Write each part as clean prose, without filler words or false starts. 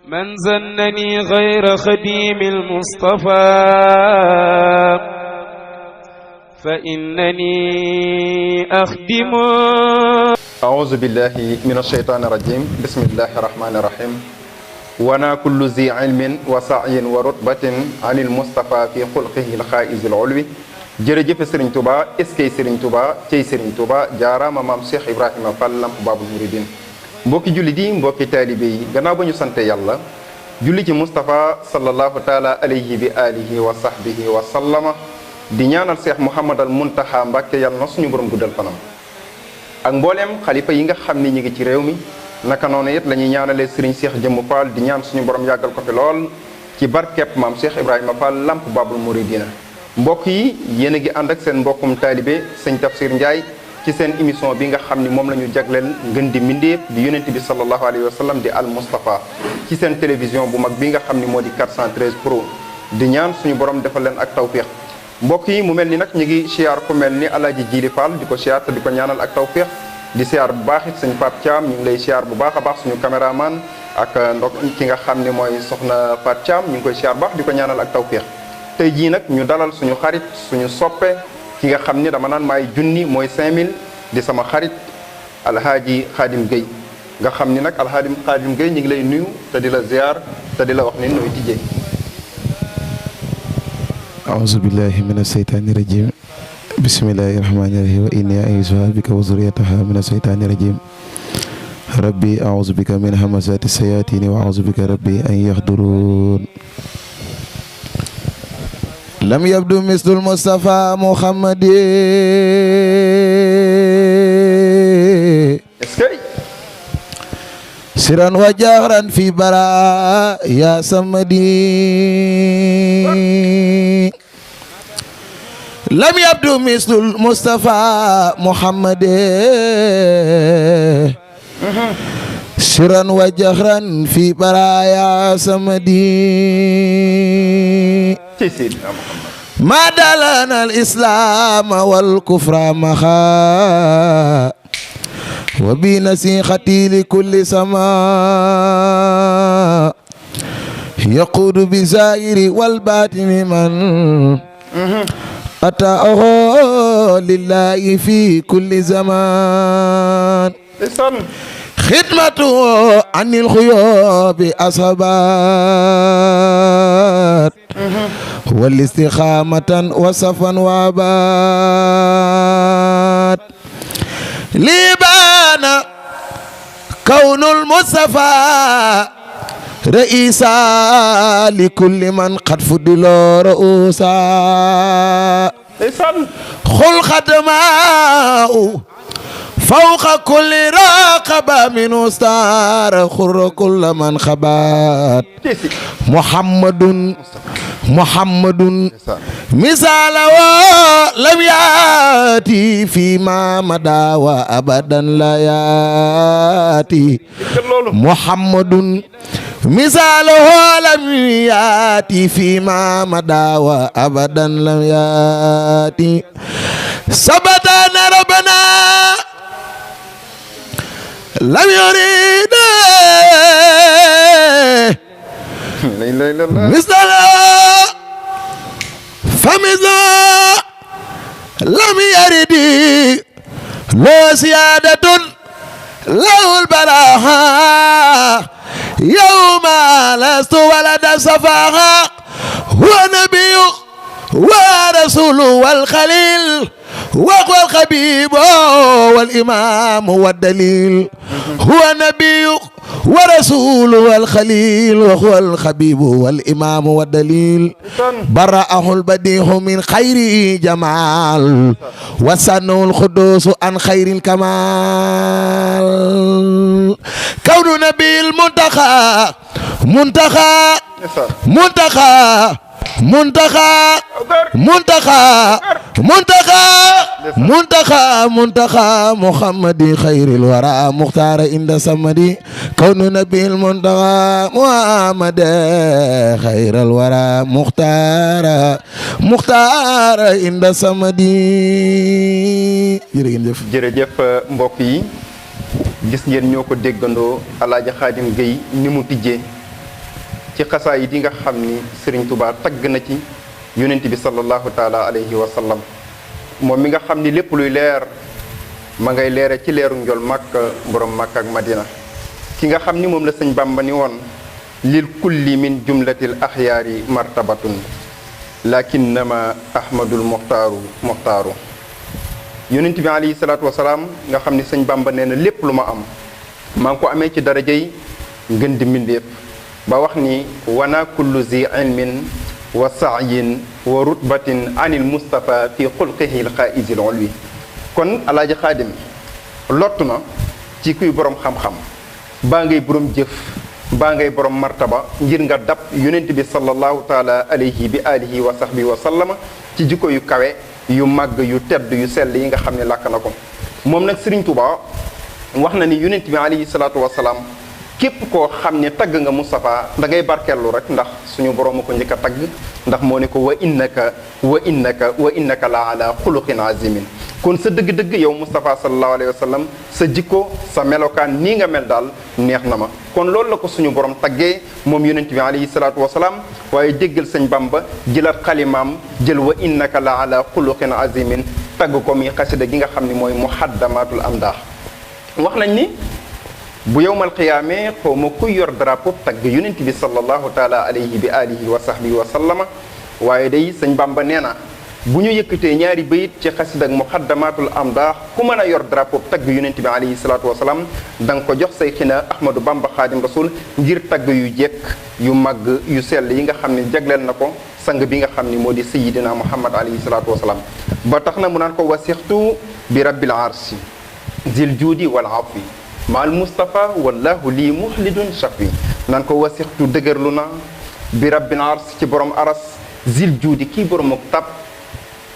من زنني غير خديم المصطفى فإنني أخدم. أعوذ بالله من الشيطان الرجيم. بسم الله الرحمن الرحيم. وانا كل ذي علم وسعي ورتبة عن المصطفى في خلقه الخائز العلوي. jërëjëf Serigne Touba eskay Serigne Touba cey Serigne Touba jaaraama maam Cheikh Ibrahima Fall Lamp Babul Mouridine. mbokki jullit yi mbokki taalibe yi gannaaw ba ñu sante yàlla julli ci Moustapha sallallahu taala alayhi bi alihi wa sahbihi wa sallama di ñaanal Cheikh Mouhamadal Muntaxa Mbàkke yàlla na suñu borom guddal fanam ak mbooleem xalifa yi nga xam ni ñu ngi ci réew mi. naka noonu it la ñuy ñaanalee Serigne Cheikh Jëmm Fall di ñaan suñu borom yàggal ko fi lool ci barkeep maam Cheikh Ibrahima Fall Lamp Babul Mouridina. mbokk yi yéen a ngi ànd ak seen mbokkum taalibe sëñ Tafsir Ndiaye ci seen émission bi nga xam ni moom la ñu jagleel ngën di mbindeef di yonent bi sallallahu alayhi wa sallam di al Moustapha ci seen télévision bu mag bi nga xam ni moo di 413 pro di ñaan suñu borom defal leen ak tawféex. mbokk yi mu mel ni nag ñu ngi siyaar ku mel ni Alaaji Jili Fall di ko siyaar te di ko ñaanal ak tawféex. di siyaar bu baax it sëñ Pape Thiam ñu ngi lay siyaar bu baax a baax suñu caméraman ak ki nga xam ne mooy soxna Pape Thiam ñu ngi koy siyaar baax di ko ñaanal ak tawféex. tey jii nag ñu dalal suñu xarit suñu soppe ki nga xam ni dama naan maay junni mooy 5000 di sama xarit alhaaji Xaadim Gueye nga xam ni nag alhaaji Xaadim Gueye ñu ngi lay nuyu te di la ziar te di la wax ni nooy tijjee. aouzu billahi min aseytaani rajim bismillahi rahmaani rahim wa inni a'iizuha bika wa zurriyataha min aseytaani rajim rabbi aouzu bika min hamasati sayatini wa aouzu bika rabbi an yaxduruun. lam yabdu mislul Mustafa Muhammadi siran wa jahran fi bara ya samadi. lam yabdu mislul Mustafa Muhammadi siran wa jahran fi bara ya samadi. ما دلنا الإسلام والكفر مخا وبنصيحتي لكل سماء يقود بزائر والباطن من أتاه لله في كل زمان. خدمته عن الخيوب أصحابات والاستقامة وصفا وابات. لبانا كون المصطفى رئيسا لكل من قد فضل رؤوسا. خل خدماء فوق كل راقبة من ستار خر كل من خبات. محمد مثال لم يأتي فيما مدى وأبدا لا يأتي. محمد مثاله لم يأتي فيما مدى وأبدا لم يأتي. ثبت أن ربنا لم يريد مثله فمثله لم يرد له سيادة له البلاها يوم لست ولد صفاها. هو نبي ورسول والخليل وهو الخبيب والإمام والدليل. هو نبي ورسول والخليل وهو الخبيب والإمام والدليل. برأه البديع من خير جمال وسنه القدوس عن خير الكمال. كون نبي المنتخى منتخى محمد خير الورى مختار عند سمدي. كون نبي المنتخى محمد خير الورى مختار عند سمدي. jërëjëf mbokk yi gis ngeen ñoo ko déggandoo Alaaji Xaadim Gueye ni mu tijjee ci xasaayid yi nga xam ni Sëriñ Tuubaa tagg na ci yonent bi sallallahu taala alayhi wa sallam moom mi nga xam ni lépp luy leer ma ngay leere ci leeru njol Makka borom Makka ak Madina ki nga xam ni moom la sëñ Bàmba ni woon lil kulli min jumlatil axyaari martabatun lakinnama ahmadul muxtaaru yonent bi alayhi salaatu wasalaam nga xam ni sëñ Bàmba nee na lépp lu ma am maa ngi ko amee ci daraja yi ngën di mbindéef ba wax ni wana kullu zi ilmin wa sa'yin wa rutbatin anil mustafa fi xulqihi l xaa'isil ulwi kon alaaji xaadim lott na ci kuy borom xam-xam baa ngay borom jëf baa ngay borom martaba ngir nga dab yonent bi sallallahu taala alayhi bi alihi wa sahbihi wa sallama ci jikko yu kawe yu màgg yu tedd yu sell yi nga xam ne làkk na ko moom nag Sëriñ Tuubaa wax na ni yonent bi alayhi salaatu wasalaam képp koo xam ne tagg nga Moustapha da ngay barkeellu rek ndax suñu borom a ko njëkk a tagg ndax moo ne ko wa innaka la ala xuluqin azimin kon sa dëgg-dëgg yow Moustapha sallallahu alayhi wa sallam sa jikko sa melokaan nii nga mel daal neex na ma kon loolu la ko suñu borom taggee moom yonent bi alayhi salaatu wasalaam waaye déggal sëñ Bamba jëlat xalimaam jël wa innaka la ala xuluqin azimin tagg ko mi xasida gi nga xam ne mooy muhaddamatul amdaax wax nañ ni bu yowmal qiyaame xaw ma kuy yor drapeau tagg yonent bi sallallahu taala alayhi bi alihi wa sahbihi wa sallama waaye day sëñ Bamba nee na bu ñu yëkkatee ñaari bayit ci xasida ak muxaddamatul amdaax ku mën a yor drapeau tagg yonent bi alayhi salaatu wasalaam da nga ko jox say xina Ahmadou Bamba xaadim rasul ngir tagg yu jekk yu màgg yu sell yi nga xam ne jagleel na ko sang bi nga xam ni moo di sayidina Muhammad alayhi salaatu wasalaam ba tax na mu naan ko wasixtu bi rabbil arsi zil juudi wal afwi maal Moustapha wallahu lii muxlidun shafi naan ko wasixtu dëgërlu na bi rabbil ars ci borom aras zil juudi kii boromuk tab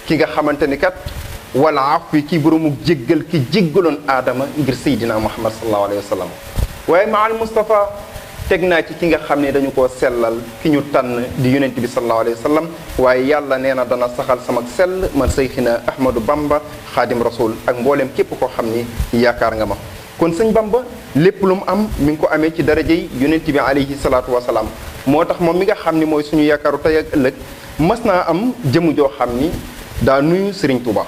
ki nga xamante ni kat wala afwi kii boromuk jéggal ki jéggaloon aadama ngir seydina Muhammad sallallahu alayhi wa sallam waaye maal Moustapha teg naa ci ki nga xam ne dañu koo sellal ki ñu tànn di yonent bi sallallahu alayhi wa sallam waaye yàlla nee na dana saxal sama sell man seyxina Ahmadou Bamba xaadim rasul ak mbooleem képp koo xam ni yaakaar nga ma kon sëñ Bamba lépp lu mu am mi ngi ko amee ci daraja yi yonent bi alayhi salaatu wasalaam moo tax moom mi nga xam ni mooy suñu yaakaaru tey ak ëllëg mas naa am jëmu joo xam ni daa nuyu Serigne Touba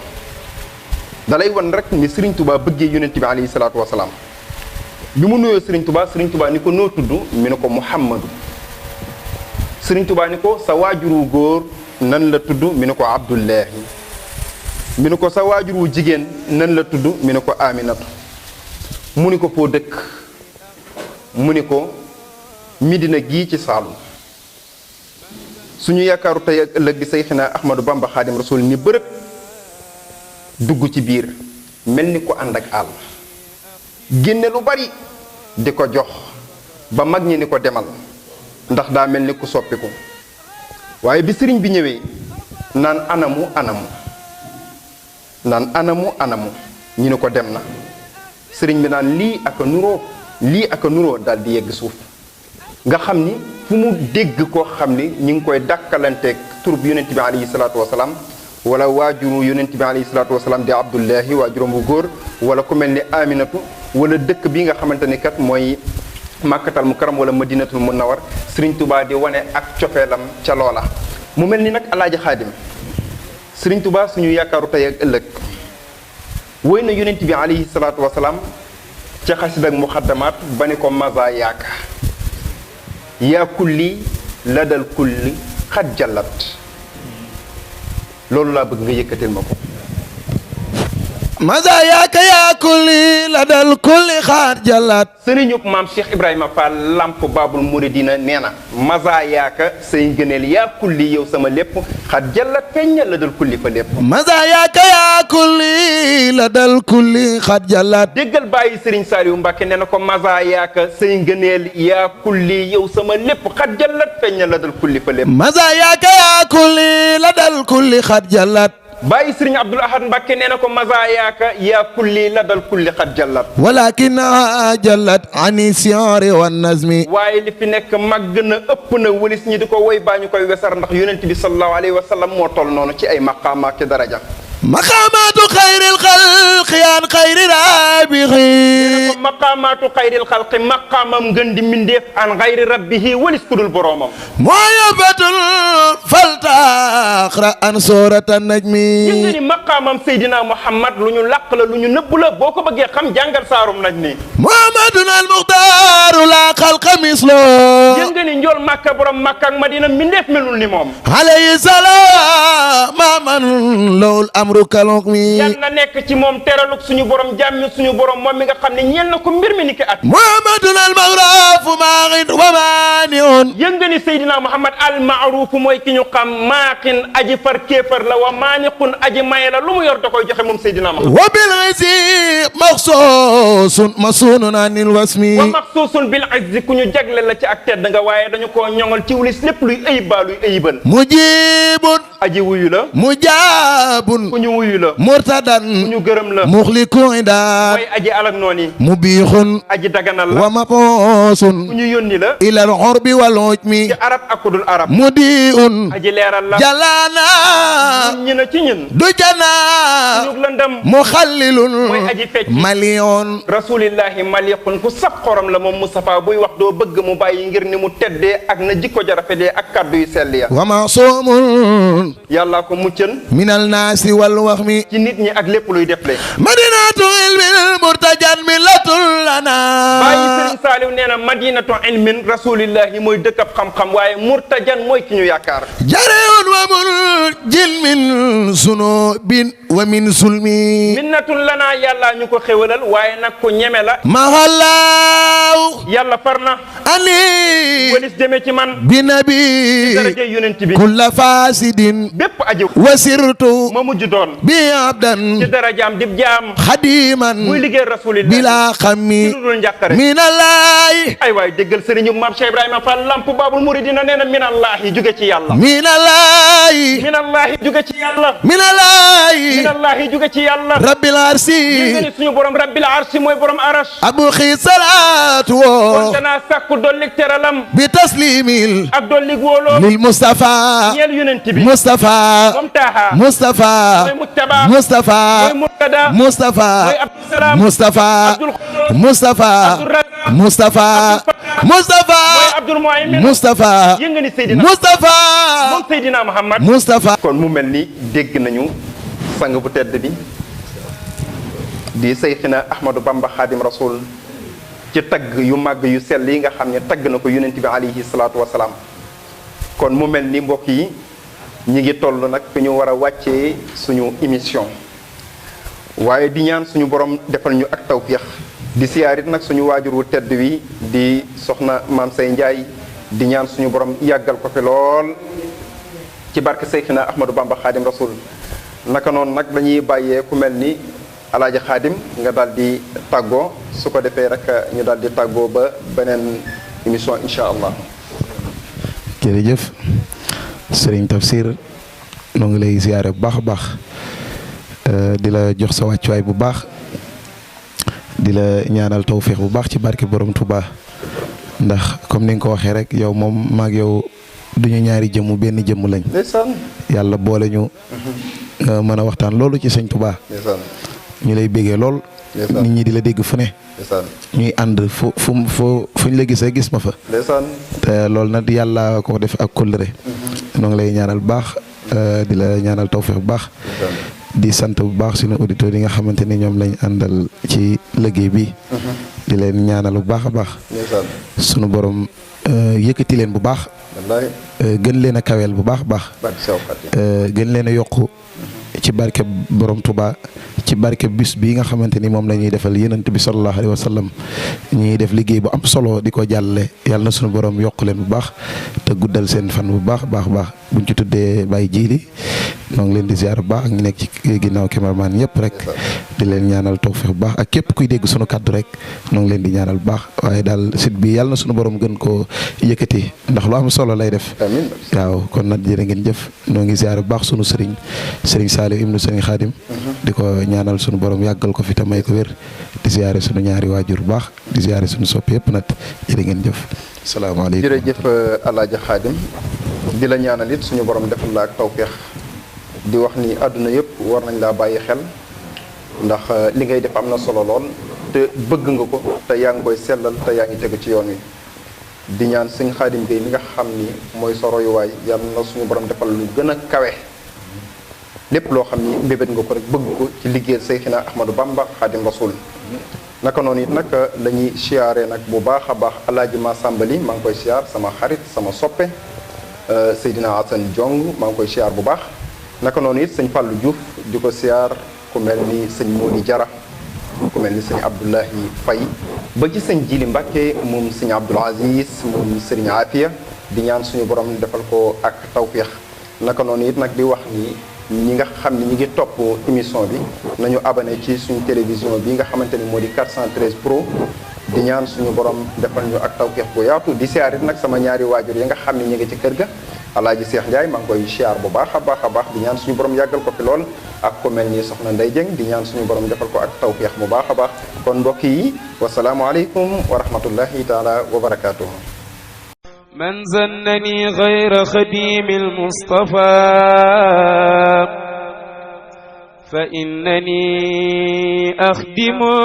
dalay wan rek ni Serigne Touba bëggee yonent bi alayhi salaatu wasalaam bi mu nuyoo Serigne Touba ni ko noo tudd mi ne ko Muhammadu Serigne Touba ni ko sa waajuru góor nan la tudd mi ne ko Abdullahi mi ne ko sa waajuru jigéen nan la tudd mi ne ko Aminatu mu ni ko foo dëkk mu ni ko Midina gii ci Saalum suñu yaakaaru tey ak ëllëg di Seyxina Ahmadou Bamba Xaadim Rasul ni bërëb dugg ci biir mel ni ko ànd ak àll génne lu bari di ko jox ba mag ñi ni ko demal ndax daa mel ni ku soppiku waaye bi sëriñ bi ñëwee naan anamu ñu ni ko dem na sëriñ bi naan lii ak a nuroo daal di yegg suuf nga xam ni fu mu dégg koo xam ni ñu ngi koy dàkkalanteeg turub yonent bi alayhi salaatu wasalaam wala waajuru yonent bi alayhi salaatu wasalaam di Abdullahi waajuram bu góor wala ku mel ni Aminatu wala dëkk bi nga xamante ni kat mooy Makkatal Mukarram wala Madinatul Munawwar Sëriñ Tuubaa di wane ak cofeelam ca loola mu mel ni nag alaaji xaadim Sëriñ Tuubaa suñu yaakaaru tey ak ëllëg woy na yonent bi alayhi salaatu wasalaam ca xasida ak muxaddamaat ba ni ko maza yaaka yaa kulli ladal kulli xat jallat loolu laa bëgg nga yëkkatil ma ko maza yaaka yaa kulli ladal kulli xat jallat sëriñub maam Cheikh Ibrahima Fall lamp Babul Mouridina nee na maza yaaka say ngëneel yaa kulli yow sama lépp xat jallat feeñal ladal kulli fa lépp maza yaaka yaa kulli ladal kulli xat jallat déggal bàyyi Serigne Saliou Mbacke nee na ko maza yaaka say ngëneel yaa kulli yow sama lépp xat jallat feeñal ladal kulli fa lépp maza yaaka yaa kulli ladal kulli xat jallat bàyyi Serigne Abdoul Ahad Mbacke nee na ko maza yaaka yaa kulli ladal kulli xat jallat walakin jallat ani siyaari wan nazmi waaye li fi nekk màgg na ëpp na wëlis ñi di ko woy baa ñu koy wesar ndax yonent bi sallallahu alayhi wa sallam moo toll noonu ci ay maqaama ak daraja maqaamaatu xayril xalqi an xayri rabihi ko maqaamaatu xayril xalqi maqaamam ngën di mindeef an xayri rabbihi walis kudul boroomam mooyabatul faltaqra an surata najmi gis nga ni maqaamam Seydina Muhammad lu ñu làq la lu ñu nëbb la boo ko bëggee xam jàngal saarum najmi muhammadun al muxtaaru la xalqa mislo gis nga ni njool Makka borom Makka ak Madina mindeef melul ni moom alayhi salaam man lawul amru kalokmi yal na nekk ci moom teraluk suñu borom jàmmi suñu borom moom mi nga xam ne ñeel na ko mbir mi ni ki at muhammadun al maghrafu maaqin wa maaniun yëg nga ni Seydina Muhammad al maarufu mooy ki ñu xam maaqin aji far kéefar la wa maaniqun aji maye la lu mu yor da koy joxe moom Seydina Muhammad wa bil izzi maxsuusun masunun anil wasmi wa maxsuusun bil izzi ku ñu jagle la ci ak tedd nga waaye dañu koo ñoŋal ci wulis lépp luy ayib baa luy ayibal mujibun aji wuyu la mujaabun ku ñu wuyu la murtadan ku ñu gërëm la muxliku idaat mooy aji alak noon yi mubiixun aji daganal la wa mapoosun ku ñu yónni la ilal xorbi wal ujmi ci arab ak kudul arab mudiun aji leeral la jalaana ñun ñi na ci ñun du janaa ñug lëndëm muxallilun mooy aji fecc malion rasulillahi maliqun ku sab xorom la moom Mustafa buy wax doo bëgg mu bàyyi ngir ni mu teddee ak na jikko jarafedee ak kaddu yu sell ya wa masumun yàlla ko muccan minal naasi wal waxmi ci nit ñi ak lépp luy defle madinatu ilmin murtajan millatul lana bàyyi Sëriñ Saaliw nee na madinatu ilmin rasulillahi mooy dëkkab xam-xam waaye murtajan mooy ki ñu yaakaar jareun wa mun jil min suno bin wa min sulmi minnatun lana yàlla ñu ko xéwalal waaye nag ku ñeme la mahallaaw yàlla far na ani walis jëme ci man bi nabi darajey yonent bi kulla fasidin bépp aji wasirtu ma mujj doon bi abdan ci darajaam dib jaam xadiman muy liggéey rasulillah bila xammi ci lu dul njàqare minallahi ay waay déggal sëriñu maam Cheikh Ibrahima Fall lamp babul muridina nee na minallahi jóge ci yàlla minallahi minallahi jóge ci yàlla minallahi minallahi jóge ci yàlla rabbil arsi gis nga ni suñu borom rabbil arsi mooy borom arash abu xi salaatu kon wo danaa sàkku dollik teralam bi taslimil ak dollik wóoloo lil Mustafa ñeel yonent bi Mustafa moom taaha Mustafa mooy mujtaba Mustafa mooy murtada Mustafa mooy abdusalaam Mustafa abdul xudus Mustafa abdurrazaq Mustafa Mustafa mooy abdul muhaymin Mustafa yëg nga ni Seydina Mustafa moom Seydina Muhammad Mustafa kon mu mel ni dégg nañu sang bu tedd bi di Seyxina Ahmadou Bamba Xaadim Rasul ci tagg yu màgg yu sell yi nga xam ne tagg na ko yonent bi alayhi salaatu wasalaam kon mu mel ni mbokk yi ñi ngi toll nag fi ñu war a wàccee suñu émission waaye di ñaan suñu borom defal ñu ak tawfiix di siyaarit nag suñu waajur wu tedd wi di soxna maam say Njaay di ñaan suñu borom yàggal ko fi lool ci barke Seyxina Ahmadou Bamba Xaadim Rasul naka noonu nag dañuy bàyyee ku mel ni alaaji Xaadim nga daal di tàggoo su ko defee rek ñu daal di tàggoo ba beneen émission incha allah. jërëjëf Serigne Tafsir noo ngi lay ziyaare bu baax a baax di la jox sa wàccuwaay bu baax di la ñaanal tawféex bu baax ci barke borom Touba ndax comme ni nga ko waxee rek yow moom maag yow duñu ñaari jëmm benn jëmm lañ. ndeysaan yàlla boole ñu. mën a waxtaan loolu ci sëñ Touba. ndeysaan ñu lay béggee lool. nit ñi di la dégg fu ne. ndeysaan ñuy ànd fuñ la gisee gis ma fa. ndeysaan te loolu nag yàlla ko def ak kóllëre. noo ngi lay ñaanal bu baax di la ñaanal tawfeex bu baax. di sant bu baax suñu auditeurs yi nga xamante ni ñoom lañ àndal ci liggéey bi. di leen ñaanal bu baax a baax. ndeysaan sunu borom yëkkati leen bu baax. wallaay gën leen a kaweel bu baax a baax. barke Seex Xaadim gën leen a yokku ci barke borom Touba ci barke bis bii nga xamante ni moom la ñuy defal yonent bi sallallahu alayhi wa sallam ñuy def liggéey bu am solo di ko jàllale yàlla na sunu borom yokk leen bu baax te guddal seen fan bu baax baax buñ ci tuddee Baye Jili noo ngi leen di ziar bu baax ak ñu nekk ci ginnaaw cameraman yëpp rek di leen ñaanal tawfeex bu baax ak képp kuy dégg sunu kaddu rek noo ngi leen di ñaanal bu baax waaye daal site bi yàlla na sunu borom gën koo yëkkati ndax lu am solo lay def. amiin waaw kon nag jërë ngeen jëf noo ngi ziar bu baax sunu sëriñ Saliou ibnu sëriñ Xaadim di ko ñaanal sunu borom yàggal ko fi te may ko wér di ziare sunu ñaari waajur bu baax di ziare sunu soppi yëpp nag jërë ngeen jëf. salaamaaleykum jërëjëf alaaji Xaadim di la ñaanal it suñu borom defal la ak tawfeex di wax ni àdduna yëpp war nañ laa bàyyi xel ndax li ngay def am na solo lool te bëgg nga ko te yaa ngi koy sellal te yaa ngi tegu ci yoon wi di ñaan sëñ Xaadim Gueye mi nga xam ni mooy sa royuwaay yàlla na suñu borom defal lu gën a kawe lépp loo xam ni mbébét nga ko rek bëgg ko ci liggéeyal Seyxina Ahmadou Bamba Xaadim Rasul naka noonu it nag la ñuy siyaare nag bu baax a baax alaaji Masambali maa ngi koy siyaar sama xarit sama soppe Seydina Assane Diong maa ngi koy siyaar bu baax naka noonu it sëñ Fallou Diouf di ko siyaar ku mel ni sëñ Mody Jara ku mel ni sëñ Abdoulahi Faye ba ci sëñ Jili Mbàkke moom sëñ Abdoul Aziz moom sëriñ Afia di ñaan suñu borom defal ko ak tawféex naka noonu it nag di wax ni ñi nga xam ni ñi ngi topp émission bi nañu abonné ci suñu télévision bi nga xamante ni moo di 413 pro di ñaan suñu borom defal ñu ak tawféex bu yaatu di siyaar it nag sama ñaari waajur yi nga xam ni ñu ngi ci kër ga alaaji Cheikh Ndiaye maa ngi koy siyaar bu baax a baax di ñaan suñu borom yàggal ko fi lool ak ku mel ni soxna Ndey Jeng di ñaan suñu borom defal ko ak tawféex bu baax a baax kon mbokk yi wasalaamualeykum wa rahmatullahi taala wa barakaatuhu. من زنني غير خديم المصطفى فإنني أخدمه